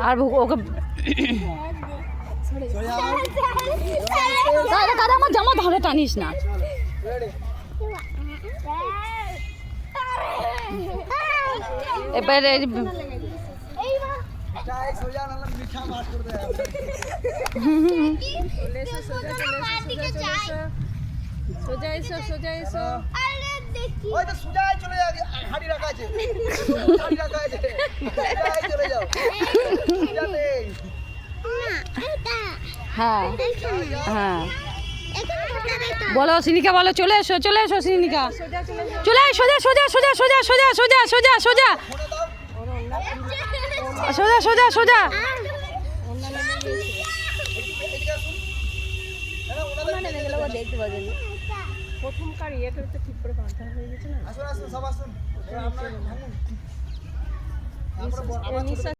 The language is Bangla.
আর ওকে দাদা আমার জামা ধরে টানিস না। এবারে সোজা এসো সোজা এসো। ওই তো সোজা চলে যাও, হাড়ি রাখা আছে, হাড়ি রাখা আছে, চলে যাও সোজাতে। হ্যাঁ হ্যাঁ বলো সিনিকা, বলো চলে এসো চলে এসো সিনিকা, চলে সোজা সোজা সোজা সোজা সোজা সোজা সোজা সোজা সোজা সোজা সোজা। দেখতে পাবেন প্রথমকার ইয়েটা তো ঠিক করে বাঁধা হয়ে গেছে না। আসুন আসুন সব আসুন।